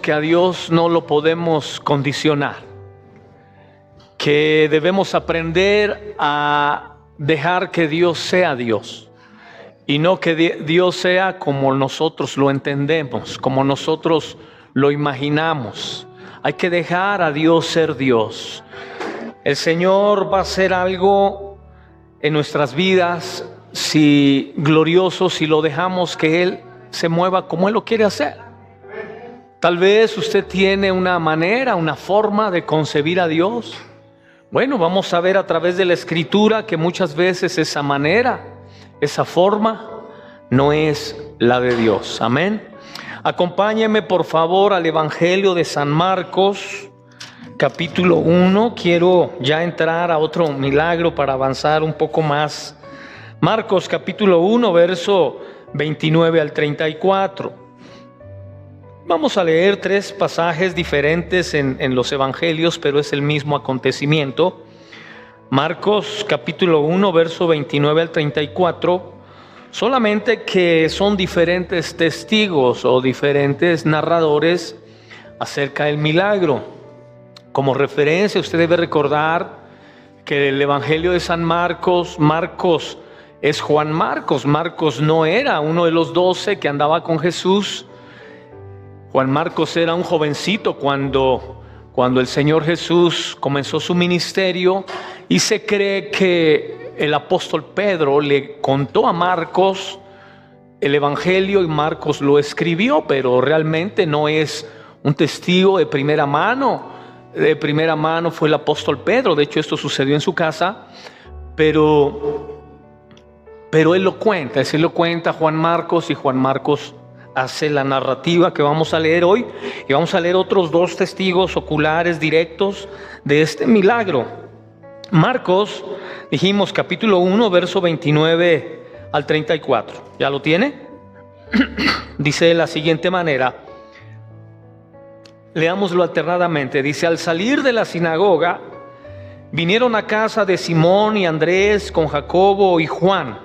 que a Dios no lo podemos condicionar, que debemos aprender a dejar que Dios sea Dios y no que Dios sea como nosotros lo entendemos, como nosotros lo imaginamos. Hay que dejar a Dios ser Dios. El Señor va a hacer algo en nuestras vidas glorioso si lo dejamos que Él se mueva como Él lo quiere hacer. Tal vez usted tiene una manera, una forma de concebir a Dios. Bueno, vamos a ver a través de la Escritura que muchas veces esa manera, esa forma, no es la de Dios. Amén. Acompáñeme por favor al Evangelio de San Marcos, capítulo 1. Quiero ya entrar a otro milagro para avanzar un poco más. Marcos capítulo 1, verso 29 al 34. Vamos a leer tres pasajes diferentes en los evangelios, pero es el mismo acontecimiento. Marcos capítulo 1, verso 29 al 34. Solamente que son diferentes testigos o diferentes narradores acerca del milagro. Como referencia, usted debe recordar que el Evangelio de San Marcos, Marcos es Juan Marcos. Marcos no era uno de los 12 que andaba con Jesús. Juan Marcos era un jovencito cuando el Señor Jesús comenzó su ministerio, y se cree que el apóstol Pedro le contó a Marcos el Evangelio y Marcos lo escribió, pero realmente no es un testigo de primera mano. De primera mano fue el apóstol Pedro. De hecho, esto sucedió en su casa, pero él lo cuenta Juan Marcos, y Juan Marcos hace la narrativa que vamos a leer hoy, y vamos a leer otros dos testigos oculares directos de este milagro. Marcos, dijimos, capítulo 1, verso 29 al 34. ¿Ya lo tiene? Dice de la siguiente manera. Leámoslo alternadamente. Dice: al salir de la sinagoga, vinieron a casa de Simón y Andrés con Jacobo y Juan.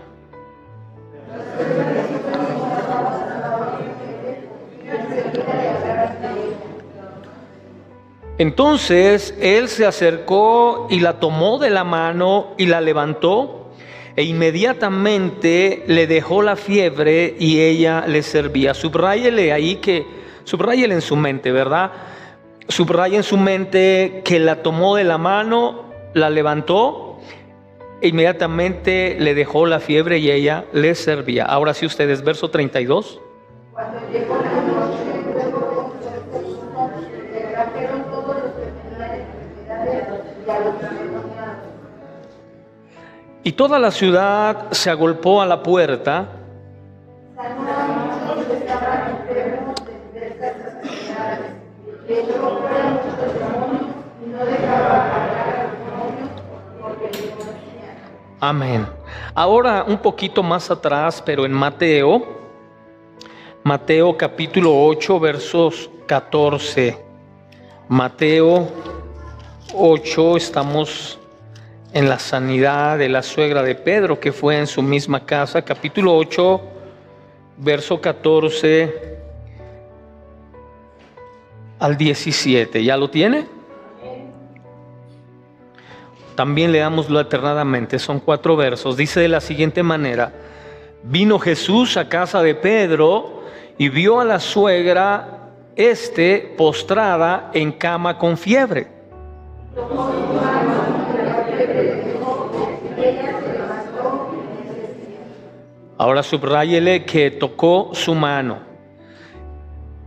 Entonces él se acercó y la tomó de la mano y la levantó, e inmediatamente le dejó la fiebre y ella le servía. Subráyele ahí, subráyele en su mente, ¿verdad? Subraya en su mente que la tomó de la mano, la levantó, e inmediatamente le dejó la fiebre y ella le servía. Ahora sí ustedes, verso 32. Cuando llegó la noche, luego se trajeron todos los que tenían enfermedades y a los endemoniados. Y toda la ciudad se agolpó a la puerta. Sanaron muchos que estaban enfermos de diversas enfermedades, y echó fuera muchos demonios, y no dejaba hablar a los demonios porque les conocían. Amén. Ahora un poquito más atrás, pero en Mateo capítulo 8, versos 14. Mateo 8, estamos en la sanidad de la suegra de Pedro, que fue en su misma casa. Capítulo 8, verso 14 al 17. ¿Ya lo tiene? También leámoslo alternadamente, son 4 versos. Dice de la siguiente manera: vino Jesús a casa de Pedro y vio a la suegra postrada en cama con fiebre. Ahora subráyele que tocó su mano.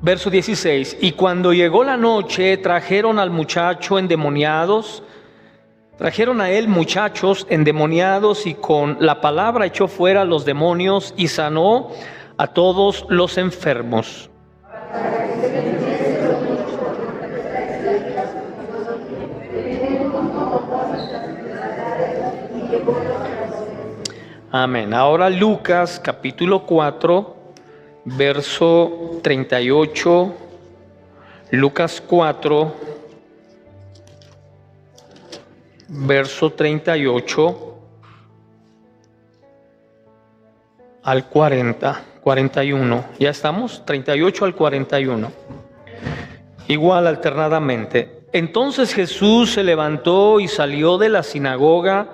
Verso 16: y cuando llegó la noche, trajeron a él muchachos endemoniados, y con la palabra echó fuera los demonios y sanó a todos los enfermos. Amén. Ahora Lucas capítulo 4, verso 38. Lucas 4, verso 38 al 41. ¿Ya estamos? 38 al 41. igual alternadamente. Entonces Jesús se levantó y salió de la sinagoga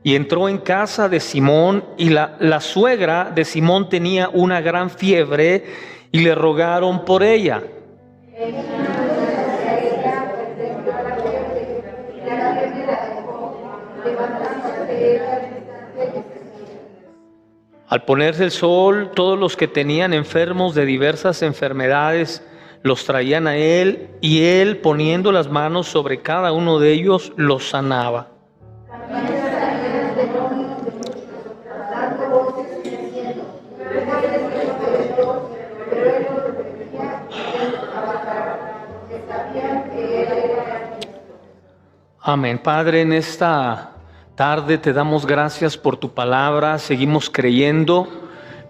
y entró en casa de Simón, y la suegra de Simón tenía una gran fiebre y le rogaron por ella. Al ponerse el sol, todos los que tenían enfermos de diversas enfermedades los traían a él, y él, poniendo las manos sobre cada uno de ellos, los sanaba. Amén. Padre, en esta tarde te damos gracias por tu palabra. Seguimos creyendo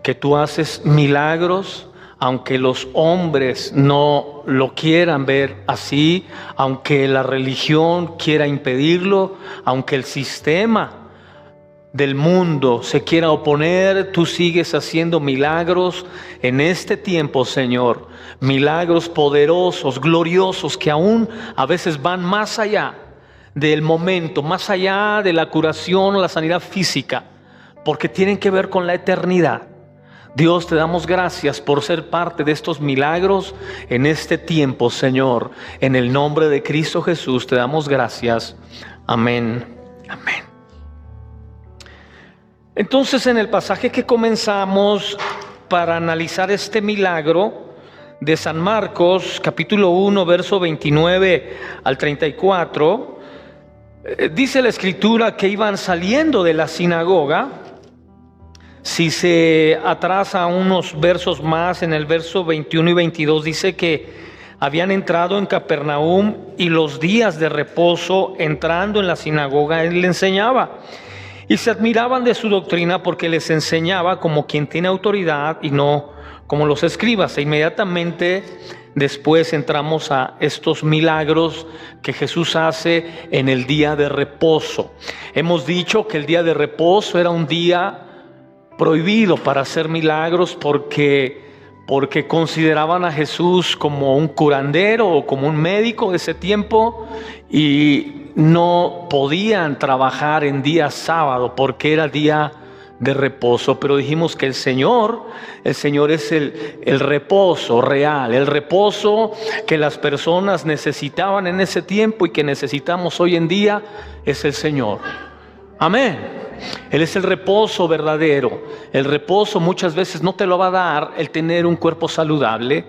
que tú haces milagros, aunque los hombres no lo quieran ver así, aunque la religión quiera impedirlo, aunque el sistema del mundo se quiera oponer, tú sigues haciendo milagros en este tiempo, Señor. Milagros poderosos, gloriosos, que aún a veces van más allá del momento, más allá de la curación o la sanidad física, porque tienen que ver con la eternidad. Dios, te damos gracias por ser parte de estos milagros en este tiempo, Señor. En el nombre de Cristo Jesús te damos gracias. Amén. Amén. Entonces, en el pasaje que comenzamos para analizar este milagro de San Marcos, capítulo 1, verso 29 al 34, dice la Escritura que iban saliendo de la sinagoga. Si se atrasa unos versos más, en el verso 21 y 22 dice que habían entrado en Capernaum, y los días de reposo, entrando en la sinagoga, él le enseñaba. Y se admiraban de su doctrina, porque les enseñaba como quien tiene autoridad y no como los escribas. E inmediatamente después entramos a estos milagros que Jesús hace en el día de reposo. Hemos dicho que el día de reposo era un día prohibido para hacer milagros, porque consideraban a Jesús como un curandero o como un médico de ese tiempo, y no podían trabajar en día sábado porque era día de reposo. Pero dijimos que el Señor es el reposo real, el reposo que las personas necesitaban en ese tiempo y que necesitamos hoy en día, es el Señor. Amén. Él es el reposo verdadero. El reposo muchas veces no te lo va a dar el tener un cuerpo saludable,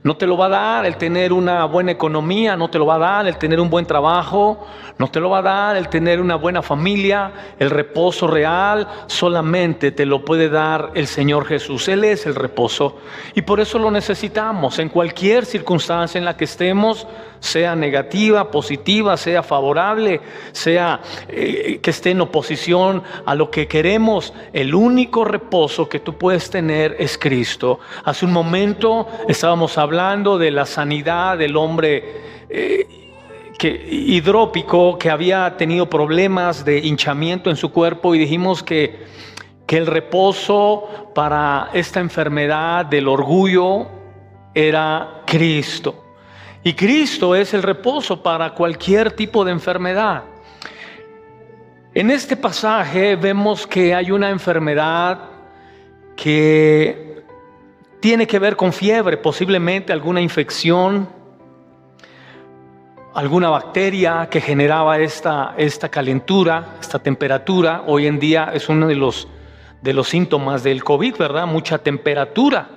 no te lo va a dar el tener una buena economía, no te lo va a dar el tener un buen trabajo, no te lo va a dar el tener una buena familia. El reposo real solamente te lo puede dar el Señor Jesús. Él es el reposo, y por eso lo necesitamos en cualquier circunstancia en la que estemos, sea negativa, positiva, sea favorable, sea que esté en oposición a lo que queremos. El único reposo que tú puedes tener es Cristo. Hace un momento estábamos hablando de la sanidad del hombre hidrópico, que había tenido problemas de hinchamiento en su cuerpo, y dijimos que el reposo para esta enfermedad del orgullo era Cristo. Y Cristo es el reposo para cualquier tipo de enfermedad. En este pasaje vemos que hay una enfermedad que tiene que ver con fiebre, posiblemente alguna infección, alguna bacteria que generaba esta calentura, esta temperatura. Hoy en día es uno de los síntomas del COVID, ¿verdad? Mucha temperatura.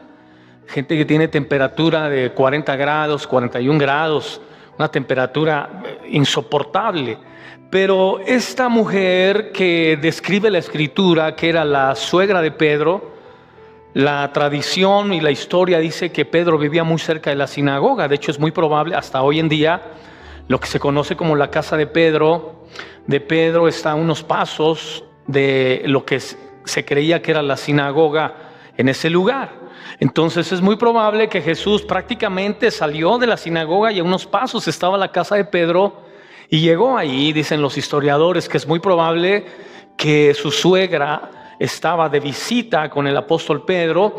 Gente que tiene temperatura de 40 grados, 41 grados, una temperatura insoportable. Pero esta mujer que describe la Escritura, que era la suegra de Pedro, la tradición y la historia dice que Pedro vivía muy cerca de la sinagoga. De hecho, es muy probable, hasta hoy en día, lo que se conoce como la casa de Pedro está a unos pasos de lo que se creía que era la sinagoga en ese lugar. Entonces es muy probable que Jesús prácticamente salió de la sinagoga y a unos pasos estaba la casa de Pedro, y llegó ahí. Dicen los historiadores que es muy probable que su suegra estaba de visita con el apóstol Pedro.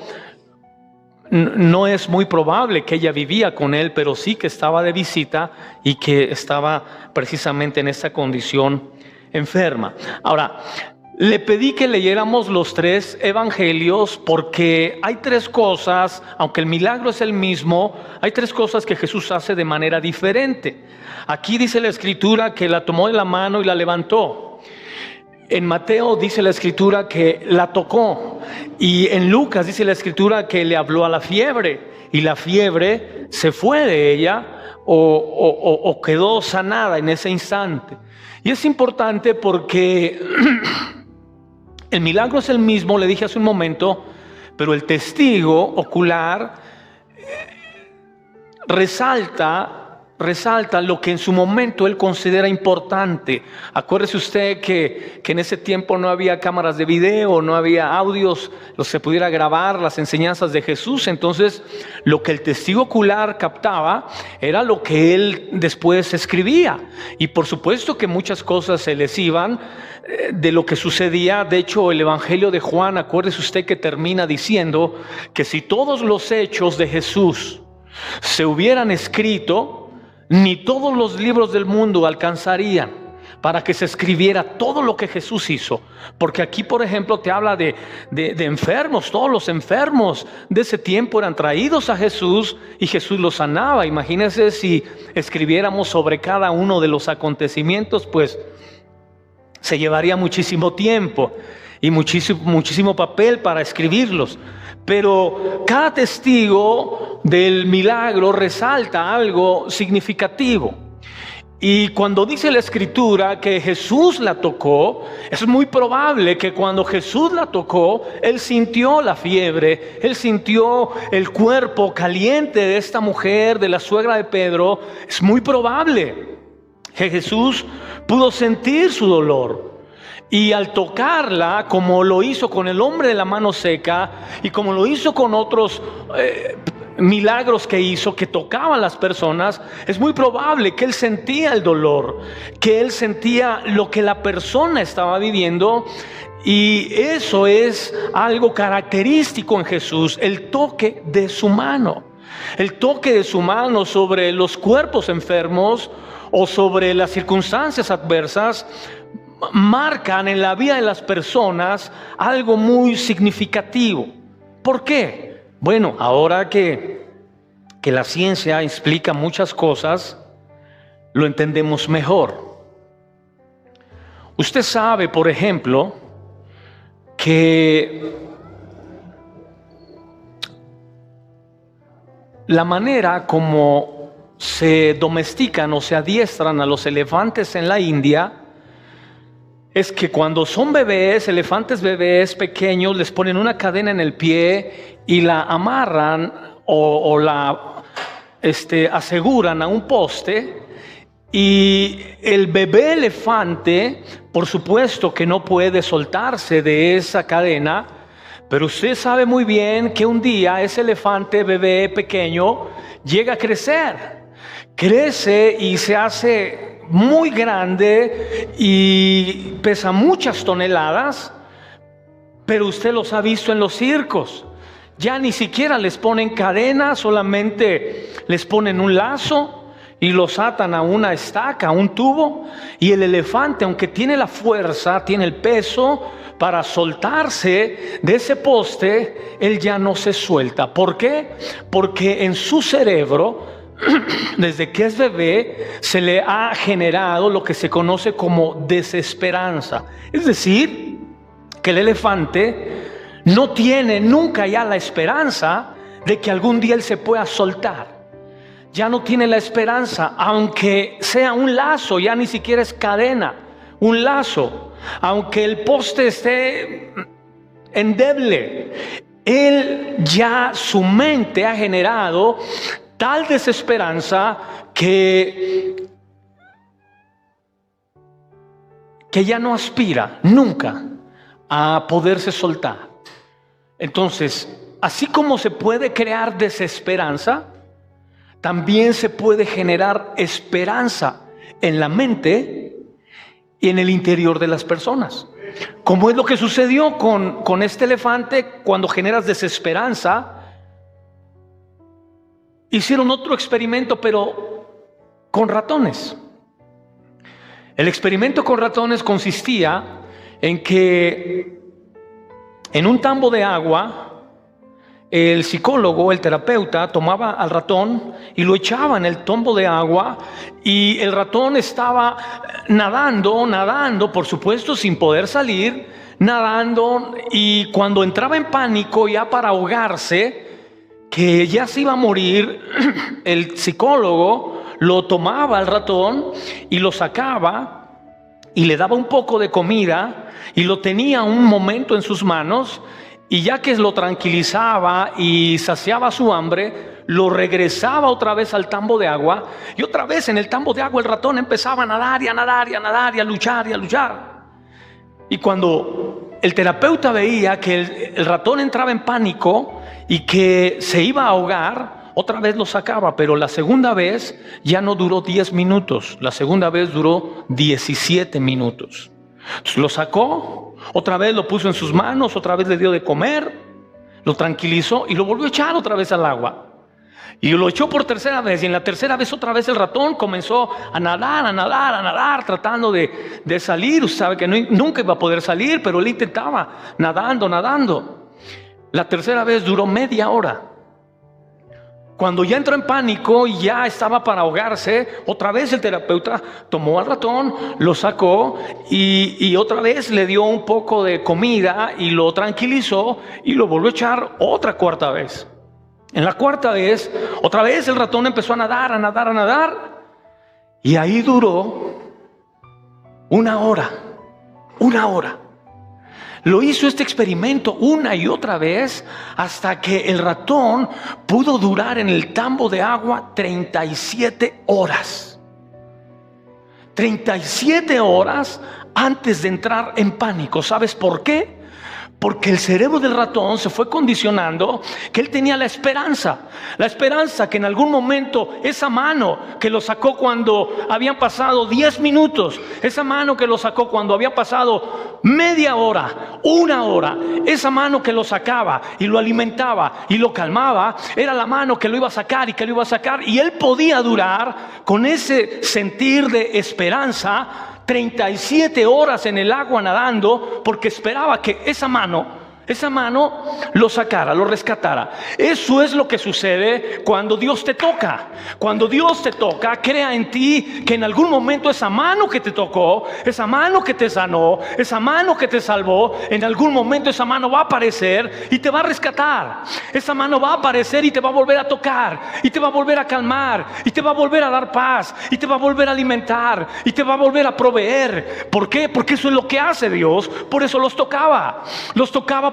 no es muy probable que ella vivía con él, pero sí que estaba de visita y que estaba precisamente en esa condición enferma. Ahora, le pedí que leyéramos los 3 evangelios porque hay 3 cosas, aunque el milagro es el mismo, hay 3 cosas que Jesús hace de manera diferente. Aquí dice la Escritura que la tomó de la mano y la levantó. En Mateo dice la Escritura que la tocó, y en Lucas dice la Escritura que le habló a la fiebre y la fiebre se fue de ella o quedó sanada en ese instante. Y es importante porque el milagro es el mismo, le dije hace un momento, pero el testigo ocular resalta lo que en su momento él considera importante. Acuérdese usted que en ese tiempo no había cámaras de video, no había audios, los se pudiera grabar las enseñanzas de Jesús. Entonces, lo que el testigo ocular captaba era lo que él después escribía. Y por supuesto que muchas cosas se les iban de lo que sucedía. De hecho, el Evangelio de Juan, acuérdese usted que termina diciendo que si todos los hechos de Jesús se hubieran escrito, ni todos los libros del mundo alcanzarían para que se escribiera todo lo que Jesús hizo. Porque aquí, por ejemplo, te habla de enfermos. Todos los enfermos de ese tiempo eran traídos a Jesús y Jesús los sanaba. Imagínense si escribiéramos sobre cada uno de los acontecimientos, pues se llevaría muchísimo tiempo y muchísimo papel para escribirlos. Pero cada testigo del milagro resalta algo significativo. Y cuando dice la Escritura que Jesús la tocó, es muy probable que cuando Jesús la tocó, él sintió la fiebre, él sintió el cuerpo caliente de esta mujer, de la suegra de Pedro. Es muy probable que Jesús pudo sentir su dolor. Y al tocarla, como lo hizo con el hombre de la mano seca y como lo hizo con otros milagros que hizo, que tocaban a las personas, es muy probable que él sentía el dolor, que él sentía lo que la persona estaba viviendo. Y eso es algo característico en Jesús, el toque de su mano. El toque de su mano sobre los cuerpos enfermos o sobre las circunstancias adversas marcan en la vida de las personas algo muy significativo. ¿Por qué? Bueno, ahora que la ciencia explica muchas cosas, lo entendemos mejor. Usted sabe, por ejemplo, que la manera como se domestican o se adiestran a los elefantes en la India es que cuando son bebés, elefantes bebés pequeños, les ponen una cadena en el pie y la amarran o la aseguran a un poste. Y el bebé elefante, por supuesto que no puede soltarse de esa cadena, pero usted sabe muy bien que un día ese elefante bebé pequeño llega a crecer. Crece y se hace muy grande y pesa muchas toneladas, pero usted los ha visto en los circos. Ya ni siquiera les ponen cadena, solamente les ponen un lazo y los atan a una estaca, a un tubo. Y el elefante, aunque tiene la fuerza, tiene el peso para soltarse de ese poste, él ya no se suelta. ¿Por qué? Porque en su cerebro, desde que es bebé, se le ha generado lo que se conoce como desesperanza. Es decir, que el elefante no tiene nunca ya la esperanza de que algún día él se pueda soltar. Ya no tiene la esperanza, aunque sea un lazo, ya ni siquiera es cadena, un lazo, aunque el poste esté endeble, él ya, su mente ha generado tal desesperanza que ya no aspira nunca a poderse soltar. Entonces, así como se puede crear desesperanza, también se puede generar esperanza en la mente y en el interior de las personas. Como es lo que sucedió con este elefante. Cuando generas desesperanza, hicieron otro experimento, pero con ratones. El experimento con ratones consistía en que en un tambo de agua, el psicólogo, el terapeuta, tomaba al ratón y lo echaba en el tambo de agua, y el ratón estaba nadando, por supuesto, sin poder salir, nadando, y cuando entraba en pánico ya para ahogarse, que ya se iba a morir, el psicólogo lo tomaba al ratón y lo sacaba y le daba un poco de comida y lo tenía un momento en sus manos, y ya que lo tranquilizaba y saciaba su hambre, lo regresaba otra vez al tambo de agua, y otra vez en el tambo de agua el ratón empezaba a nadar y a nadar y a nadar y a luchar y a luchar. Y cuando el terapeuta veía que el ratón entraba en pánico y que se iba a ahogar, otra vez lo sacaba, pero la segunda vez ya no duró 10 minutos, la segunda vez duró 17 minutos. Entonces lo sacó, otra vez lo puso en sus manos, otra vez le dio de comer, lo tranquilizó y lo volvió a echar otra vez al agua. Y lo echó por tercera vez, y en la tercera vez otra vez el ratón comenzó a nadar, tratando de salir. Usted sabe que nunca iba a poder salir, pero él intentaba, nadando. La tercera vez duró media hora. Cuando ya entró en pánico y ya estaba para ahogarse, otra vez el terapeuta tomó al ratón, lo sacó y otra vez le dio un poco de comida y lo tranquilizó, y lo volvió a echar otra cuarta vez. En la cuarta vez, otra vez el ratón empezó a nadar, y ahí duró una hora. Lo hizo este experimento una y otra vez hasta que el ratón pudo durar en el tambo de agua 37 horas. 37 horas antes de entrar en pánico. ¿Sabes por qué? Porque el cerebro del ratón se fue condicionando, que él tenía la esperanza que en algún momento esa mano que lo sacó cuando habían pasado 10 minutos, esa mano que lo sacó cuando había pasado media hora, una hora, esa mano que lo sacaba y lo alimentaba y lo calmaba, era la mano que lo iba a sacar y él podía durar con ese sentir de esperanza 37 horas en el agua nadando, porque esperaba que esa mano lo sacara, lo rescatara. Eso es lo que sucede cuando Dios te toca. Cuando Dios te toca, crea en ti que en algún momento esa mano que te tocó, esa mano que te sanó, esa mano que te salvó, en algún momento esa mano va a aparecer y te va a rescatar. Esa mano va a aparecer y te va a volver a tocar, y te va a volver a calmar, y te va a volver a dar paz, y te va a volver a alimentar, y te va a volver a proveer. ¿Por qué? Porque eso es lo que hace Dios. Por eso los tocaba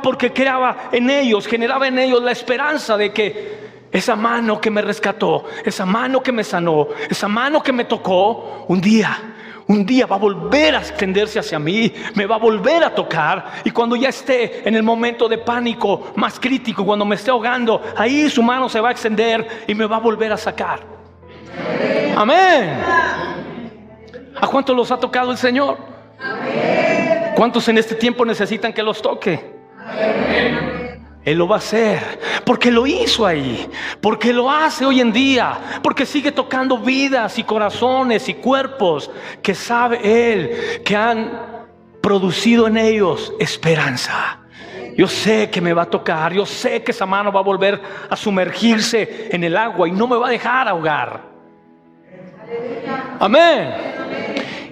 porque creaba en ellos, generaba en ellos la esperanza de que esa mano que me rescató, esa mano que me sanó, esa mano que me tocó, un día va a volver a extenderse hacia mí, me va a volver a tocar, y cuando ya esté en el momento de pánico más crítico, cuando me esté ahogando, ahí su mano se va a extender y me va a volver a sacar. Amén. ¿A cuántos los ha tocado el Señor? ¿Cuántos en este tiempo necesitan que los toque? Él lo va a hacer, porque lo hizo ahí, porque lo hace hoy en día, porque sigue tocando vidas y corazones y cuerpos que sabe Él que han producido en ellos esperanza. Yo sé que me va a tocar, yo sé que esa mano va a volver a sumergirse en el agua y no me va a dejar ahogar. Amén.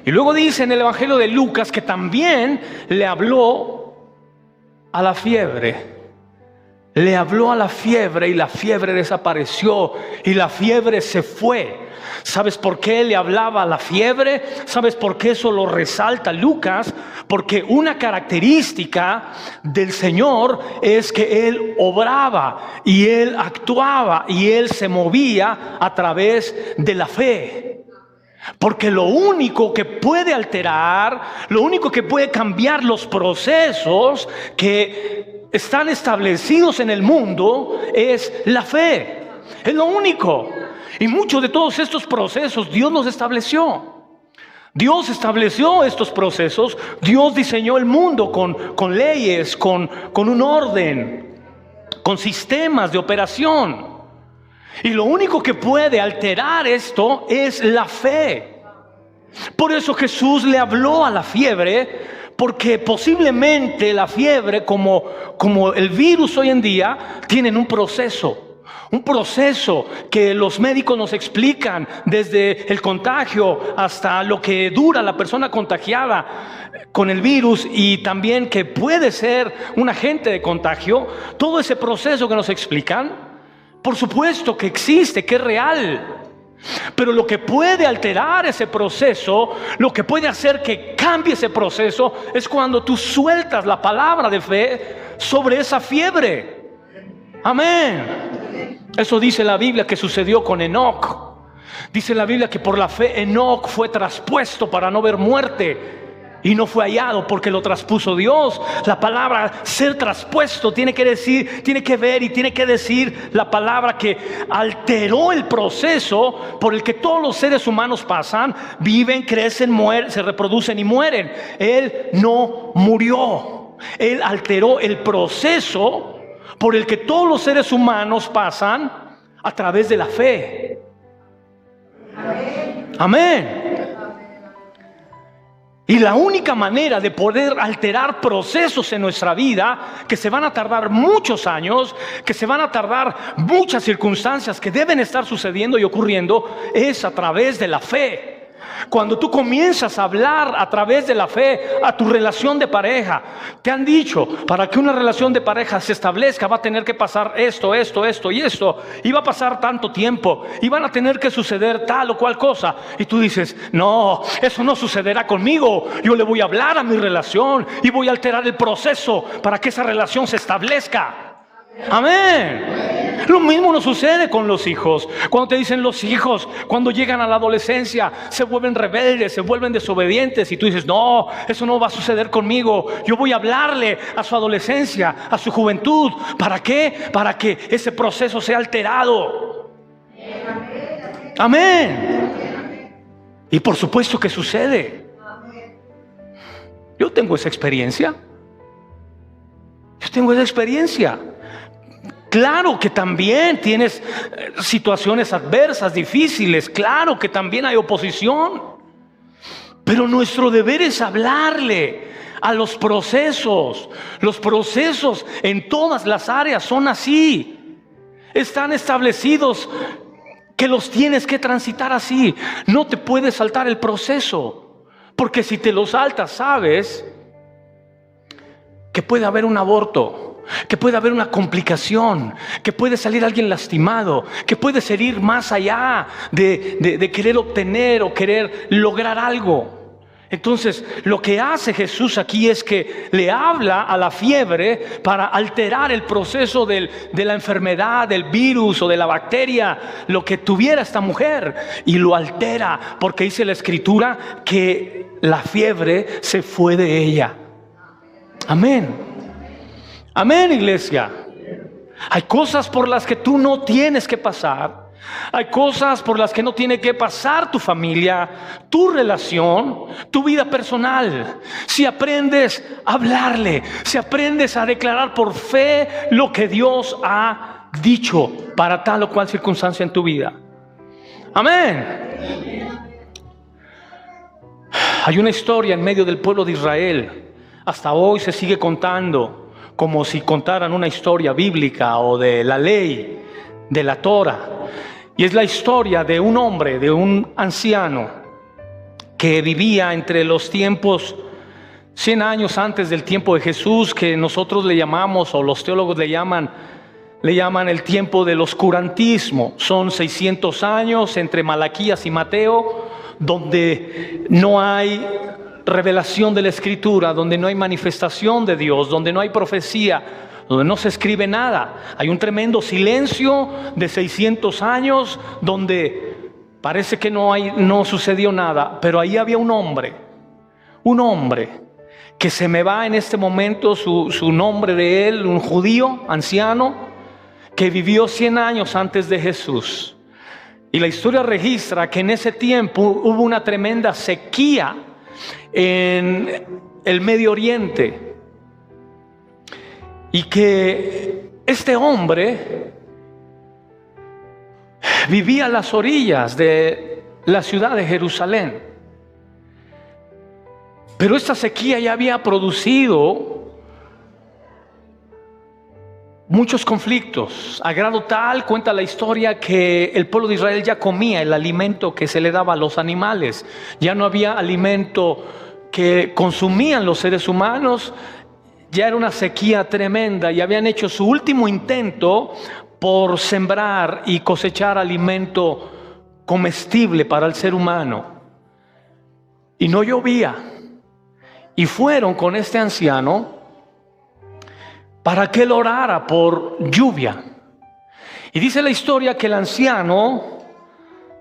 Y luego dice en el Evangelio de Lucas que también le habló a la fiebre. Le habló a la fiebre y la fiebre desapareció y la fiebre se fue. ¿Sabes por qué le hablaba a la fiebre? ¿Sabes por qué eso lo resalta Lucas? Porque una característica del Señor es que Él obraba y Él actuaba y Él se movía a través de la fe. Porque lo único que puede alterar, lo único que puede cambiar los procesos que están establecidos en el mundo es la fe. Es lo único. Y muchos de todos estos procesos Dios los estableció. Dios estableció estos procesos. Dios diseñó el mundo con leyes, con un orden, con sistemas de operación. Y lo único que puede alterar esto es la fe. Por eso Jesús le habló a la fiebre, porque posiblemente la fiebre, como el virus hoy en día, tienen un proceso que los médicos nos explican, desde el contagio hasta lo que dura la persona contagiada con el virus, y también que puede ser un agente de contagio. Todo ese proceso que nos explican, por supuesto que existe, que es real. Pero lo que puede alterar ese proceso, lo que puede hacer que cambie ese proceso, es cuando tú sueltas la palabra de fe sobre esa fiebre. Amén. Eso dice la Biblia que sucedió con Enoc. Dice la Biblia que por la fe Enoc fue traspuesto para no ver muerte, y no fue hallado porque lo traspuso Dios. La palabra ser traspuesto tiene que decir, tiene que ver y tiene que decir la palabra que alteró el proceso por el que todos los seres humanos pasan, viven, crecen, mueren, se reproducen y mueren. Él no murió. Él alteró el proceso por el que todos los seres humanos pasan a través de la fe. Amén. Amén. Y la única manera de poder alterar procesos en nuestra vida, que se van a tardar muchos años, que se van a tardar muchas circunstancias que deben estar sucediendo y ocurriendo, es a través de la fe. Cuando tú comienzas a hablar a través de la fe a tu relación de pareja, te han dicho, para que una relación de pareja se establezca va a tener que pasar esto y esto, y va a pasar tanto tiempo, y van a tener que suceder tal o cual cosa. Y tú dices, no, eso no sucederá conmigo. Yo le voy a hablar a mi relación y voy a alterar el proceso para que esa relación se establezca. Amén. Lo mismo nos sucede con los hijos. Cuando te dicen los hijos, cuando llegan a la adolescencia, se vuelven rebeldes, se vuelven desobedientes, y tú dices, no, eso no va a suceder conmigo. Yo voy a hablarle a su adolescencia, a su juventud. ¿Para qué? Para que ese proceso sea alterado. Amén. Y por supuesto que sucede. Yo tengo esa experiencia. Claro que también tienes situaciones adversas, difíciles. Claro que también hay oposición. Pero nuestro deber es hablarle a los procesos. Los procesos en todas las áreas son así. Están establecidos que los tienes que transitar así. No te puedes saltar el proceso, porque si te lo saltas, sabes que puede haber un aborto, que puede haber una complicación, que puede salir alguien lastimado, que puede ir más allá de querer obtener o querer lograr algo. Entonces, lo que hace Jesús aquí es que le habla a la fiebre para alterar el proceso de la enfermedad, del virus o de la bacteria, lo que tuviera esta mujer, y lo altera, porque dice la Escritura que la fiebre se fue de ella. Amén. Amén, iglesia. Hay cosas por las que tú no tienes que pasar. Hay cosas por las que no tiene que pasar tu familia, tu relación, tu vida personal. Si aprendes a hablarle, si aprendes a declarar por fe lo que Dios ha dicho para tal o cual circunstancia en tu vida. Amén. Hay una historia en medio del pueblo de Israel. Hasta hoy se sigue contando como si contaran una historia bíblica o de la ley, de la Torah. Y es la historia de un hombre, de un anciano que vivía entre los tiempos 100 años antes del tiempo de Jesús, que nosotros le llamamos, o los teólogos le llaman el tiempo del oscurantismo. Son 600 años entre Malaquías y Mateo, donde no hay revelación de la Escritura, donde no hay manifestación de Dios, donde no hay profecía, donde no se escribe nada. Hay un tremendo silencio de 600 años donde parece que no sucedió nada. Pero ahí había un hombre que se me va en este momento su nombre de él, un judío anciano que vivió 100 años antes de Jesús. Y la historia registra que en ese tiempo hubo una tremenda sequía en el Medio Oriente, y que este hombre Vivía a las orillas de la ciudad de Jerusalén. Pero esta sequía ya había producido muchos conflictos, a grado tal, cuenta la historia, que el pueblo de Israel ya comía el alimento que se le daba a los animales. Ya no había alimento que consumían los seres humanos. Ya era una sequía tremenda y habían hecho su último intento por sembrar y cosechar alimento comestible para el ser humano. Y no llovía. Y fueron con este anciano para que él orara por lluvia. Y dice la historia que el anciano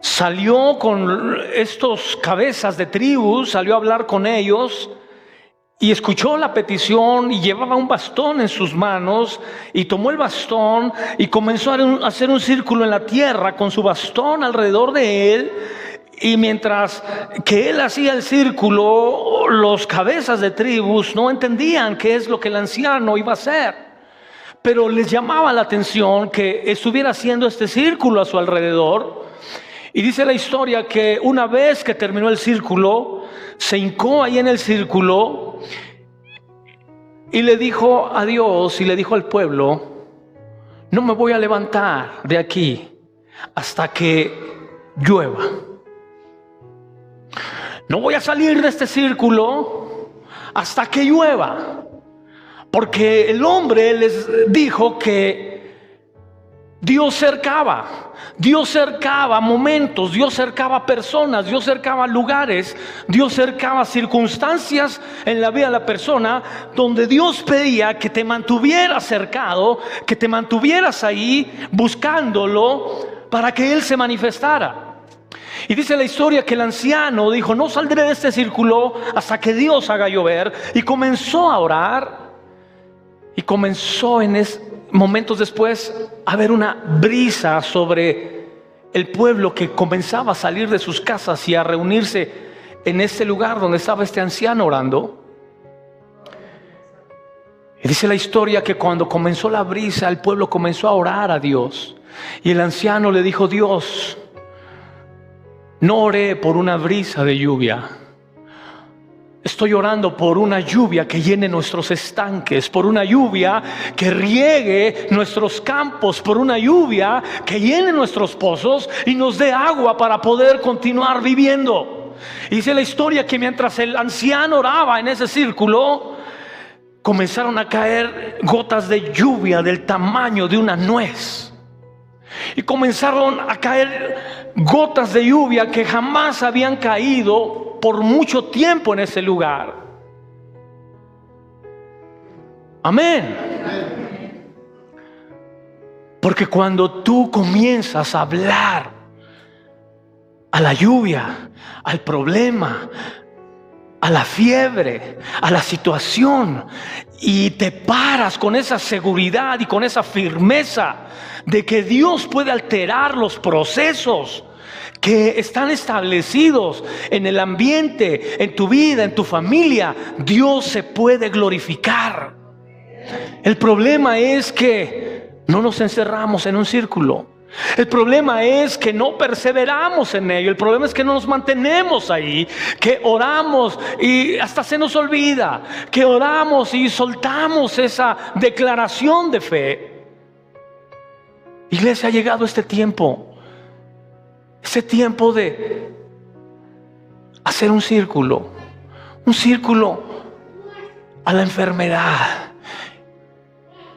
salió con estos cabezas de tribus, salió a hablar con ellos y escuchó la petición, y llevaba un bastón en sus manos, y tomó el bastón y comenzó a hacer un círculo en la tierra con su bastón alrededor de él. Y mientras que él hacía el círculo, los cabezas de tribus no entendían qué es lo que el anciano iba a hacer, pero les llamaba la atención que estuviera haciendo este círculo a su alrededor. Y dice la historia que una vez que terminó el círculo, se hincó ahí en el círculo y le dijo a Dios y le dijo al pueblo: no me voy a levantar de aquí hasta que llueva. No voy a salir de este círculo hasta que llueva. Porque el hombre les dijo que Dios cercaba momentos, Dios cercaba personas, Dios cercaba lugares, Dios cercaba circunstancias en la vida de la persona, donde Dios pedía que te mantuvieras cercado, que te mantuvieras ahí buscándolo para que Él se manifestara. Y dice la historia que el anciano dijo: no saldré de este círculo hasta que Dios haga llover. Y comenzó a orar. Y comenzó momentos después a haber una brisa sobre el pueblo que comenzaba a salir de sus casas y a reunirse en este lugar donde estaba este anciano orando. Y dice la historia que cuando comenzó la brisa, el pueblo comenzó a orar a Dios. Y el anciano le dijo: Dios, no oré por una brisa de lluvia. Estoy orando por una lluvia que llene nuestros estanques, por una lluvia que riegue nuestros campos, por una lluvia que llene nuestros pozos y nos dé agua para poder continuar viviendo. Y dice la historia que mientras el anciano oraba en ese círculo, comenzaron a caer gotas de lluvia del tamaño de una nuez. Y comenzaron a caer gotas de lluvia que jamás habían caído por mucho tiempo en ese lugar. Amén. Porque cuando tú comienzas a hablar a la lluvia, al problema, a la fiebre, a la situación, y te paras con esa seguridad y con esa firmeza de que Dios puede alterar los procesos que están establecidos en el ambiente, en tu vida, en tu familia, Dios se puede glorificar. El problema es que no nos encerramos en un círculo. El problema es que no perseveramos en ello. El problema es que no nos mantenemos ahí, que oramos y hasta se nos olvida, que oramos y soltamos esa declaración de fe. Iglesia, ha llegado este tiempo de hacer un círculo a la enfermedad.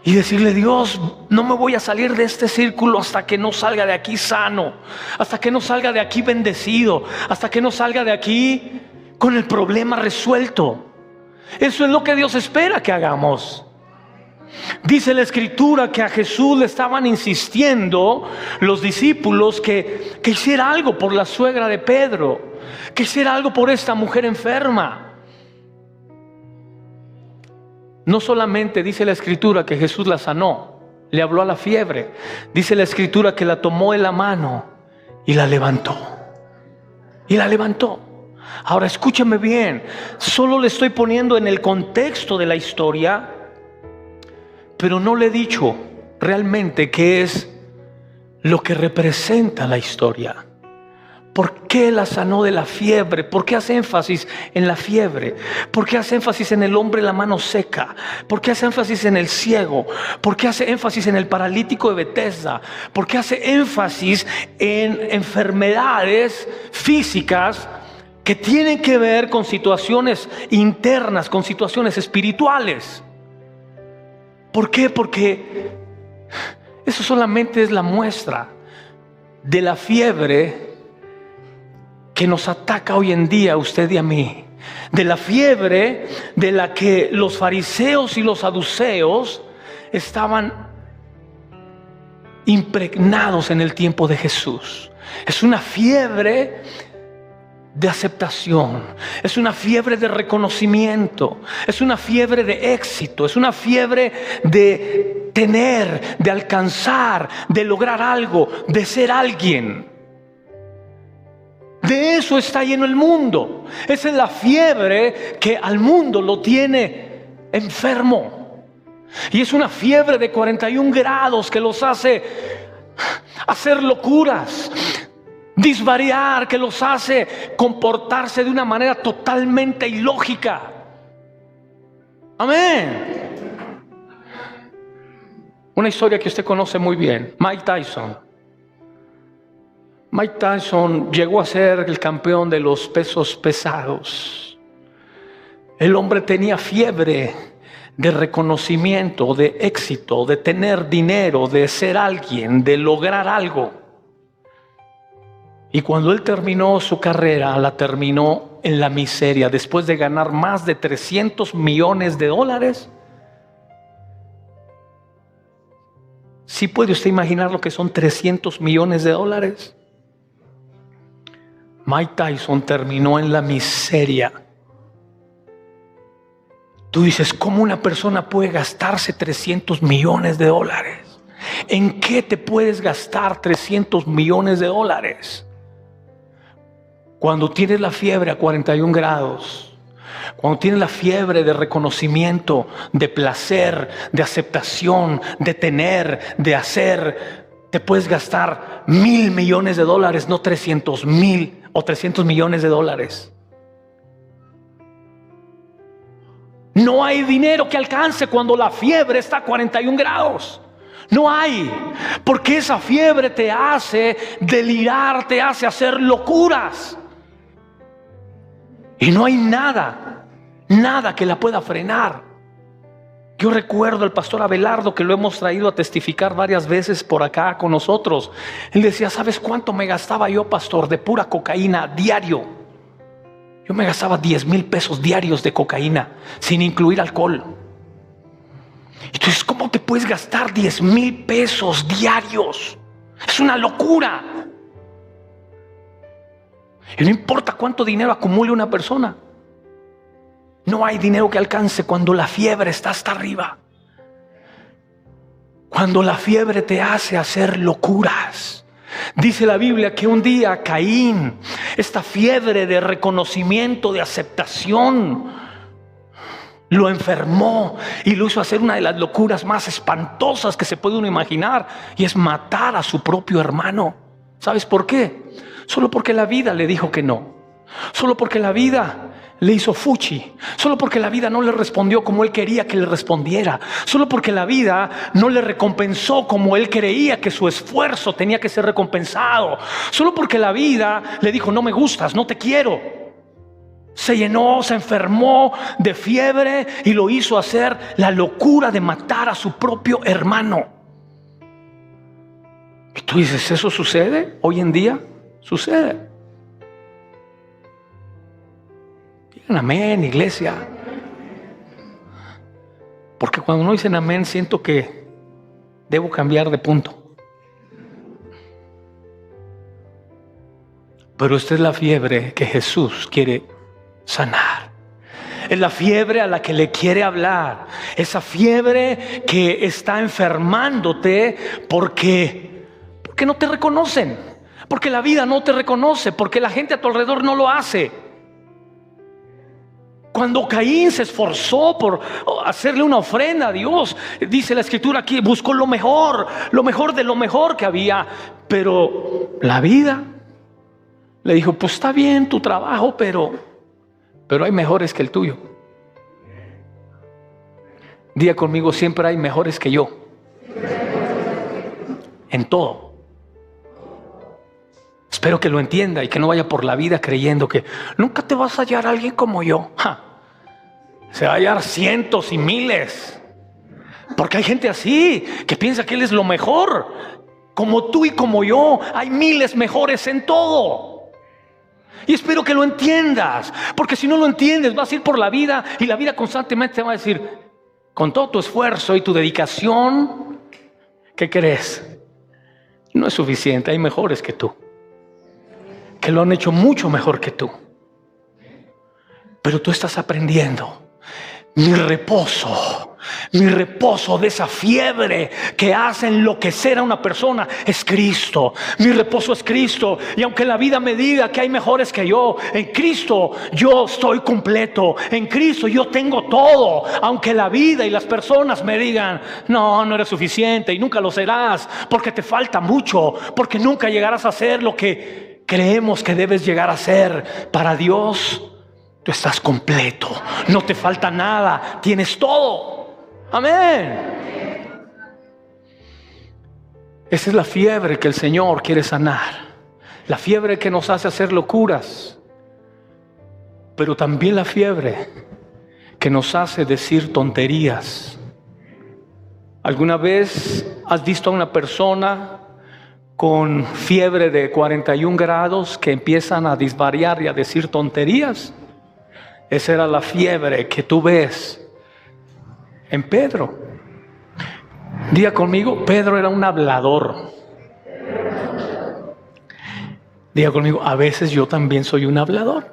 Y decirle: Dios, no me voy a salir de este círculo hasta que no salga de aquí sano, hasta que no salga de aquí bendecido, hasta que no salga de aquí con el problema resuelto. Eso es lo que Dios espera que hagamos. Dice la Escritura que a Jesús le estaban insistiendo los discípulos que hiciera algo por la suegra de Pedro, que hiciera algo por esta mujer enferma. No solamente dice la Escritura que Jesús la sanó, le habló a la fiebre. Dice la Escritura que la tomó en la mano y la levantó. Ahora escúchame bien, solo le estoy poniendo en el contexto de la historia, pero no le he dicho realmente qué es lo que representa la historia. ¿Por qué la sanó de la fiebre? ¿Por qué hace énfasis en la fiebre? ¿Por qué hace énfasis en el hombre la mano seca? ¿Por qué hace énfasis en el ciego? ¿Por qué hace énfasis en el paralítico de Betesda? ¿Por qué hace énfasis en enfermedades físicas que tienen que ver con situaciones internas, con situaciones espirituales? ¿Por qué? Porque eso solamente es la muestra de la fiebre que nos ataca hoy en día a usted y a mí, de la fiebre de la que los fariseos y los saduceos estaban impregnados en el tiempo de Jesús. Es una fiebre de aceptación, es una fiebre de reconocimiento, es una fiebre de éxito, es una fiebre de tener, de alcanzar, de lograr algo, de ser alguien. De eso está lleno el mundo. Esa es la fiebre que al mundo lo tiene enfermo. Y es una fiebre de 41 grados que los hace hacer locuras, disvariar, que los hace comportarse de una manera totalmente ilógica. Amén. Una historia que usted conoce muy bien: Mike Tyson. Mike Tyson llegó a ser el campeón de los pesos pesados. El hombre tenía fiebre de reconocimiento, de éxito, de tener dinero, de ser alguien, de lograr algo. Y cuando él terminó su carrera, la terminó en la miseria. Después de ganar más de $300 millones. ¿Sí puede usted imaginar lo que son $300 millones? Mike Tyson terminó en la miseria. Tú dices, ¿cómo una persona puede gastarse $300 millones? ¿En qué te puedes gastar $300 millones? Cuando tienes la fiebre a 41 grados, cuando tienes la fiebre de reconocimiento, de placer, de aceptación, de tener, de hacer, te puedes gastar $1,000 millones, no 300,000 o $300 millones. No hay dinero que alcance cuando la fiebre está a 41 grados. No hay, porque esa fiebre te hace delirar, te hace hacer locuras. Y no hay nada que la pueda frenar. Yo recuerdo al pastor Abelardo, que lo hemos traído a testificar varias veces por acá con nosotros. Él decía, ¿sabes cuánto me gastaba yo, pastor, de pura cocaína diario? Yo me gastaba 10,000 pesos diarios de cocaína, sin incluir alcohol. Entonces, ¿cómo te puedes gastar 10,000 pesos diarios? Es una locura. Y no importa cuánto dinero acumule una persona, no hay dinero que alcance cuando la fiebre está hasta arriba. Cuando la fiebre te hace hacer locuras. Dice la Biblia que un día Caín, esta fiebre de reconocimiento, de aceptación, lo enfermó y lo hizo hacer una de las locuras más espantosas que se puede uno imaginar, y es matar a su propio hermano. ¿Sabes por qué? Solo porque la vida le dijo que no. Solo porque la vida le hizo fuchi. Solo porque la vida no le respondió como él quería que le respondiera. Solo porque la vida no le recompensó como él creía que su esfuerzo tenía que ser recompensado. Solo porque la vida le dijo, no me gustas, no te quiero. Se llenó, se enfermó de fiebre y lo hizo hacer la locura de matar a su propio hermano. Y tú dices, ¿eso sucede hoy en día? Sucede. Digan amén, iglesia. Porque cuando no dicen amén, siento que debo cambiar de punto. Pero esta es la fiebre que Jesús quiere sanar. Es la fiebre a la que le quiere hablar. Esa fiebre que está enfermándote porque no te reconocen. Porque la vida no te reconoce. Porque la gente a tu alrededor no lo hace. Cuando Caín se esforzó por hacerle una ofrenda a Dios, dice la escritura aquí, buscó lo mejor de lo mejor que había. Pero la vida le dijo, pues está bien tu trabajo, pero hay mejores que el tuyo. Diga conmigo, siempre hay mejores que yo. En todo. Espero que lo entienda y que no vaya por la vida creyendo que nunca te vas a hallar a alguien como yo. Se va a hallar cientos y miles. Porque hay gente así que piensa que él es lo mejor. Como tú y como yo, hay miles mejores en todo. Y espero que lo entiendas, porque si no lo entiendes vas a ir por la vida y la vida constantemente te va a decir, con todo tu esfuerzo y tu dedicación, ¿qué crees? No es suficiente, hay mejores que tú, que lo han hecho mucho mejor que tú. Pero tú estás aprendiendo. Mi reposo de esa fiebre que hace enloquecer a una persona es Cristo. Mi reposo es Cristo. Y aunque la vida me diga que hay mejores que yo, en Cristo yo estoy completo. En Cristo yo tengo todo. Aunque la vida y las personas me digan, no eres suficiente y nunca lo serás, porque te falta mucho, porque nunca llegarás a ser lo que creemos que debes llegar a ser. Para Dios tú estás completo, no te falta nada, tienes todo. Amén. Esa es la fiebre que el Señor quiere sanar. La fiebre que nos hace hacer locuras, pero también la fiebre que nos hace decir tonterías. ¿Alguna vez has visto a una persona con fiebre de 41 grados que empiezan a disvariar y a decir tonterías? Esa era la fiebre que tú ves en Pedro. Diga conmigo, Pedro era un hablador. Diga conmigo, a veces yo también soy un hablador.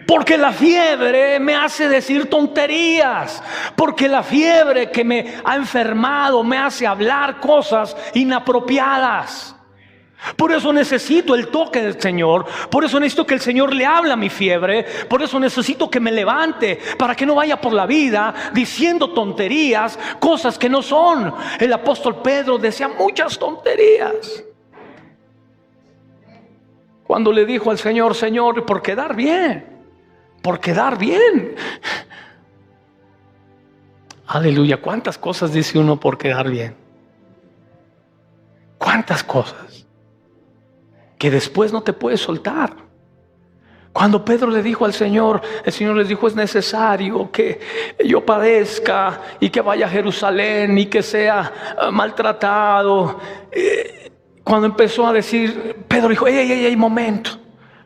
Porque la fiebre me hace decir tonterías. Porque la fiebre que me ha enfermado me hace hablar cosas inapropiadas. Por eso necesito el toque del Señor. Por eso necesito que el Señor le hable a mi fiebre. Por eso necesito que me levante, para que no vaya por la vida diciendo tonterías, cosas que no son. El apóstol Pedro decía muchas tonterías. Cuando le dijo al Señor, Señor, por quedar bien. Aleluya, ¿cuántas cosas dice uno por quedar bien? ¿Cuántas cosas? Que después no te puedes soltar. Cuando Pedro le dijo al Señor, el Señor les dijo, es necesario que yo padezca y que vaya a Jerusalén y que sea maltratado. Cuando empezó a decir, Pedro dijo, ey, momento.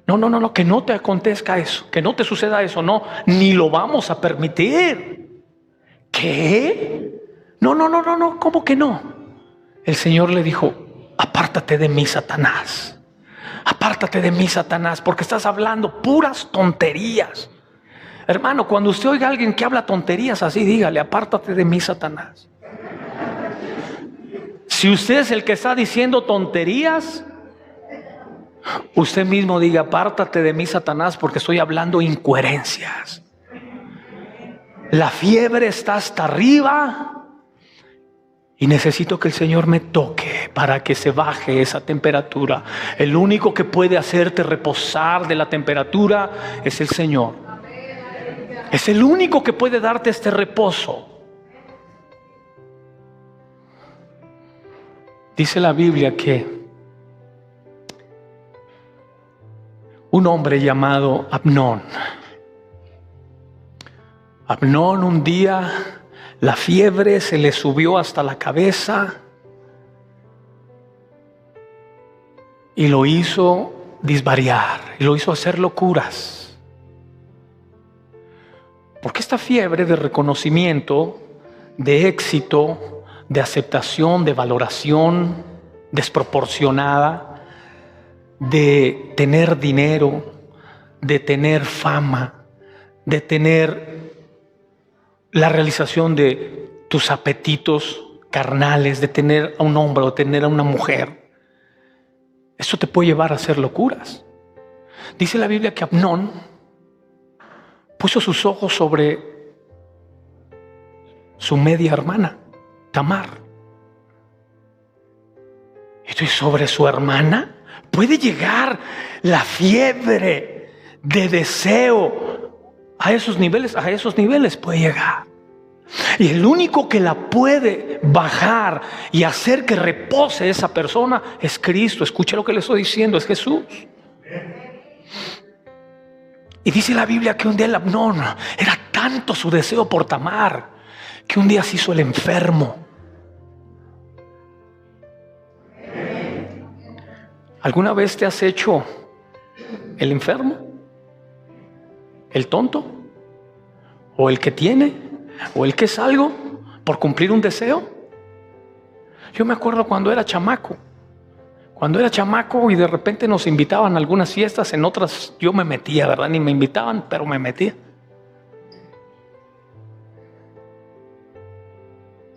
No, que no te acontezca eso, que no te suceda eso, no, ni lo vamos a permitir. ¿Qué? No, ¿cómo que no? El Señor le dijo, apártate de mí, Satanás. Apártate de mí, Satanás, porque estás hablando puras tonterías. Hermano, cuando usted oiga a alguien que habla tonterías así, dígale, apártate de mí, Satanás. Si usted es el que está diciendo tonterías, usted mismo diga, apártate de mí, Satanás, porque estoy hablando incoherencias. La fiebre está hasta arriba y necesito que el Señor me toque para que se baje esa temperatura. El único que puede hacerte reposar de la temperatura es el Señor. Es el único que puede darte este reposo. Dice la Biblia que un hombre llamado Amnón un día la fiebre se le subió hasta la cabeza y lo hizo disvariar, y lo hizo hacer locuras. Porque esta fiebre de reconocimiento, de éxito, de aceptación, de valoración desproporcionada, de tener dinero, de tener fama, de tener la realización de tus apetitos carnales, de tener a un hombre o de tener a una mujer, eso te puede llevar a hacer locuras. Dice la Biblia que Amnón puso sus ojos sobre su media hermana, Tamar. Y sobre su hermana puede llegar la fiebre de deseo. A esos niveles puede llegar. Y el único que la puede bajar y hacer que repose esa persona es Cristo. Escuche lo que le estoy diciendo, es Jesús. Y dice la Biblia que un día el Amnón era tanto su deseo por Tamar que un día se hizo el enfermo. ¿Alguna vez te has hecho el enfermo? ¿El tonto? ¿O el que tiene? ¿O el que es algo por cumplir un deseo? Yo me acuerdo cuando era chamaco. Y de repente nos invitaban a algunas fiestas, en otras yo me metía, ¿verdad? Ni me invitaban, pero me metía.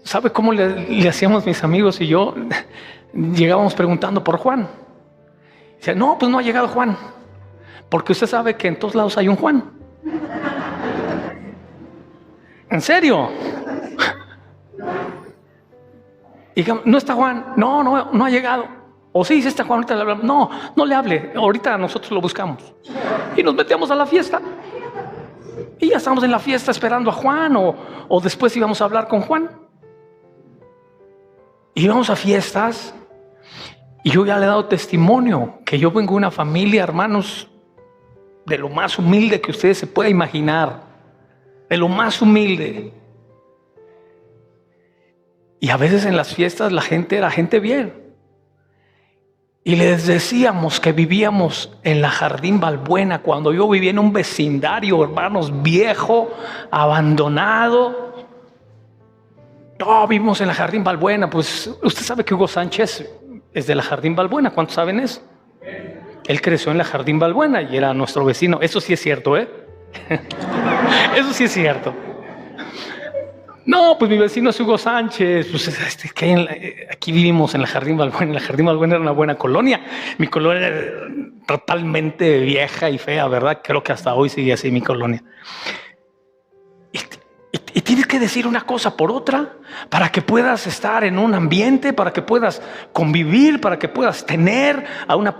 ¿Sabe cómo le hacíamos mis amigos y yo? Llegábamos preguntando por Juan. Dice, no, pues no ha llegado Juan, porque usted sabe que en todos lados hay un Juan. ¿En serio? Y no está Juan, no ha llegado. O sí está Juan, ahorita le hablamos. No le hable, ahorita nosotros lo buscamos. Y nos metemos a la fiesta. Y ya estamos en la fiesta esperando a Juan, o después íbamos a hablar con Juan. Íbamos a fiestas. Y yo ya le he dado testimonio que yo vengo de una familia, hermanos, de lo más humilde que ustedes se pueda imaginar. De lo más humilde. Y a veces en las fiestas la gente era gente bien. Y les decíamos que vivíamos en la Jardín Balbuena, cuando yo vivía en un vecindario, hermanos, viejo, abandonado. No, vivimos en la Jardín Balbuena. Pues usted sabe que Hugo Sánchez es de la Jardín Balbuena. ¿Cuántos saben eso? Él creció en la Jardín Balbuena y era nuestro vecino. Eso sí es cierto, ¿eh? Eso sí es cierto. No, pues mi vecino es Hugo Sánchez. Pues aquí vivimos en la Jardín Balbuena. La Jardín Balbuena era una buena colonia. Mi colonia era totalmente vieja y fea, ¿verdad? Creo que hasta hoy sigue así mi colonia. Y tienes que decir una cosa por otra para que puedas estar en un ambiente, para que puedas convivir, para que puedas tener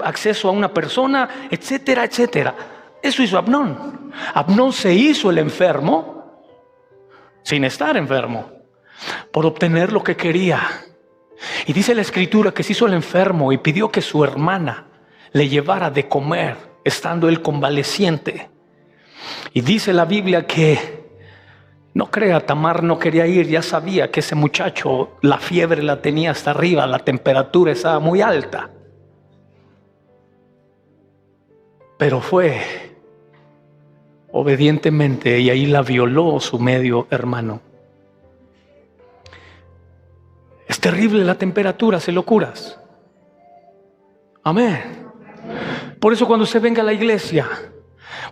acceso a una persona, etcétera, etcétera. Eso hizo Amnón. Amnón se hizo el enfermo sin estar enfermo, por obtener lo que quería. Y dice la Escritura que se hizo el enfermo y pidió que su hermana le llevara de comer, estando él convaleciente. Y dice la Biblia que, no crea, Tamar no quería ir, ya sabía que ese muchacho, la fiebre la tenía hasta arriba, la temperatura estaba muy alta. Pero fue obedientemente y ahí la violó su medio hermano. Es terrible la temperatura, hace locuras. Amén. Por eso cuando usted venga a la iglesia,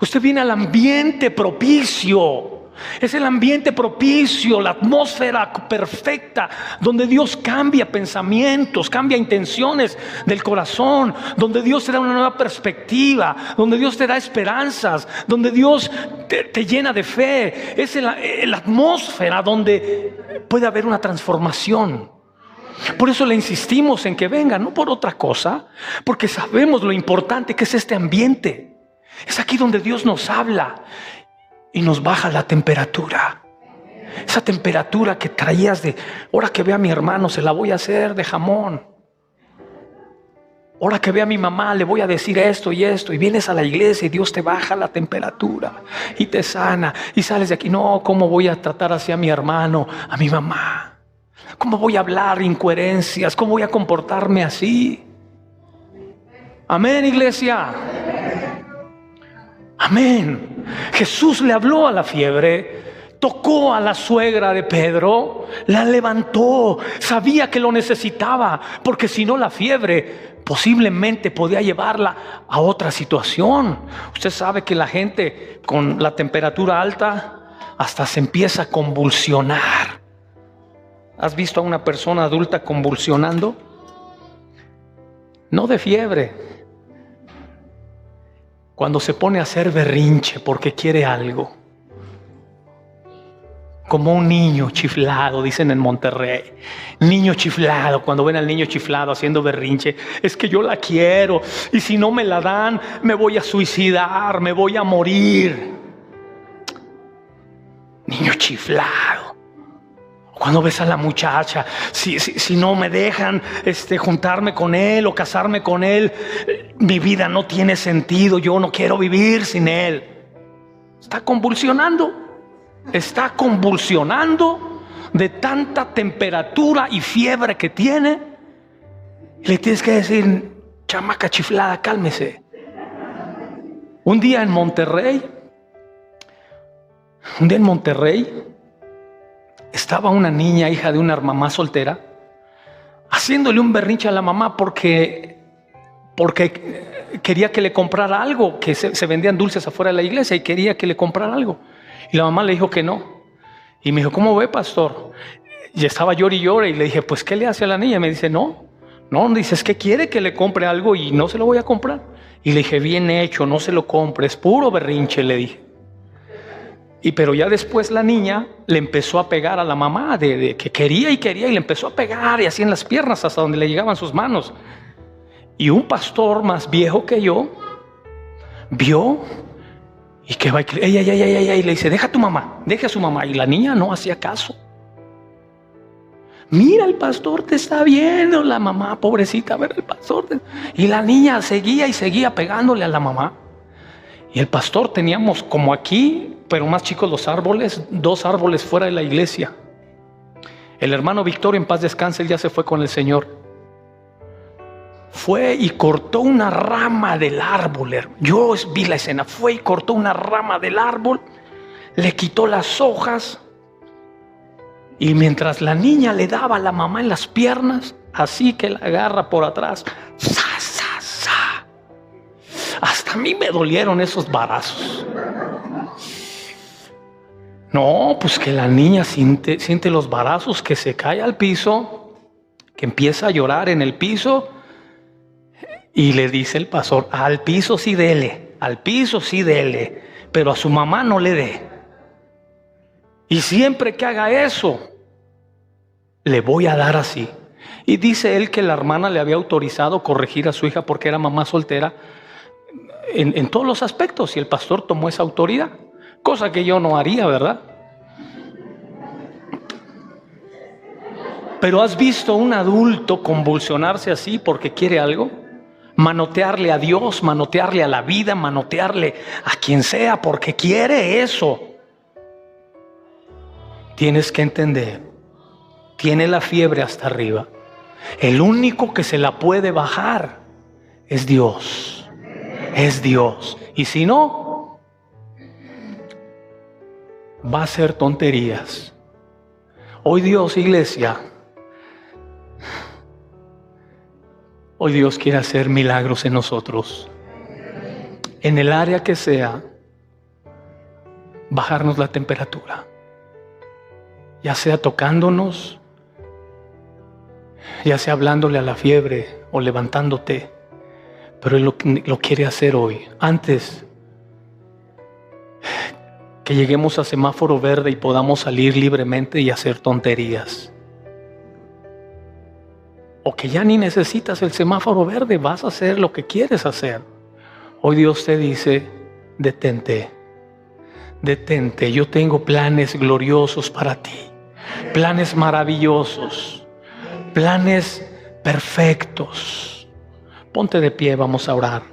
usted viene al ambiente propicio. Es el ambiente propicio, la atmósfera perfecta, donde Dios cambia pensamientos, cambia intenciones del corazón, donde Dios te da una nueva perspectiva, donde Dios te da esperanzas, donde Dios te llena de fe. Es la atmósfera donde puede haber una transformación. Por eso le insistimos en que venga, no por otra cosa, porque sabemos lo importante que es este ambiente. Es aquí donde Dios nos habla y nos baja la temperatura. Esa temperatura que traías de, ahora que vea a mi hermano se la voy a hacer de jamón. Ahora que vea a mi mamá le voy a decir esto y esto. Y vienes a la iglesia y Dios te baja la temperatura y te sana. Y sales de aquí, no, ¿cómo voy a tratar así a mi hermano, a mi mamá? ¿Cómo voy a hablar incoherencias? ¿Cómo voy a comportarme así? Amén, iglesia. Amén. Jesús le habló a la fiebre, tocó a la suegra de Pedro, la levantó, sabía que lo necesitaba, porque si no la fiebre posiblemente podía llevarla a otra situación. Usted sabe que la gente con la temperatura alta hasta se empieza a convulsionar. ¿Has visto a una persona adulta convulsionando? No de fiebre. Cuando se pone a hacer berrinche porque quiere algo. como un niño chiflado, dicen en Monterrey. Niño chiflado, cuando ven al niño chiflado haciendo berrinche, es que yo la quiero y si no me la dan me voy a suicidar, me voy a morir. Niño chiflado. Cuando ves a la muchacha, si no me dejan juntarme con él o casarme con él, mi vida no tiene sentido, yo no quiero vivir sin él. Está convulsionando de tanta temperatura y fiebre que tiene. Y le tienes que decir, chamaca chiflada, cálmese. Un día en Monterrey, estaba una niña, hija de una mamá soltera, haciéndole un berrinche a la mamá porque quería que le comprara algo, que se vendían dulces afuera de la iglesia y quería que le comprara algo. Y la mamá le dijo que no. Y me dijo, ¿cómo ve, pastor? Y estaba llore y llore. Y le dije, pues, ¿qué le hace a la niña? Y me dice, no, dice, es que quiere que le compre algo y no se lo voy a comprar. Y le dije, bien hecho, no se lo compre, es puro berrinche, le dije. Pero ya después la niña le empezó a pegar a la mamá de que quería y le empezó a pegar y así en las piernas hasta donde le llegaban sus manos. Y un pastor más viejo que yo vio y que va y le dice, deja a su mamá. Y la niña no hacía caso. Mira, el pastor te está viendo. La mamá, pobrecita, a ver, el pastor. Y la niña seguía pegándole a la mamá. Y el pastor, teníamos como aquí, pero más chicos los árboles, 2 árboles fuera de la iglesia. El hermano Victorio, en paz descanse, él ya se fue con el Señor. Fue y cortó una rama del árbol. Yo vi la escena. Fue y cortó una rama del árbol, le quitó las hojas, y mientras la niña le daba a la mamá en las piernas, así que la agarra por atrás, ¡sa, sa, sa! Hasta a mí me dolieron esos varazos. No, pues que la niña siente los varazos, que se cae al piso, que empieza a llorar en el piso. Y le dice el pastor, al piso sí dele, pero a su mamá no le dé. Y siempre que haga eso, le voy a dar así. Y dice él que la hermana le había autorizado corregir a su hija porque era mamá soltera en todos los aspectos. Y el pastor tomó esa autoridad, cosa que yo no haría, ¿verdad? Pero ¿has visto un adulto convulsionarse así porque quiere algo? Manotearle a Dios, manotearle a la vida, manotearle a quien sea porque quiere eso. Tienes que entender, tiene la fiebre hasta arriba. El único que se la puede bajar es Dios. Es Dios. Y si no, va a ser tonterías. Hoy Dios, iglesia, hoy Dios quiere hacer milagros en nosotros. En el área que sea, bajarnos la temperatura. Ya sea tocándonos, ya sea hablándole a la fiebre o levantándote. Pero Él lo quiere hacer hoy. Antes que lleguemos a semáforo verde y podamos salir libremente y hacer tonterías. O que ya ni necesitas el semáforo verde, vas a hacer lo que quieres hacer. Hoy Dios te dice, detente, yo tengo planes gloriosos para ti, planes maravillosos, planes perfectos. Ponte de pie, vamos a orar.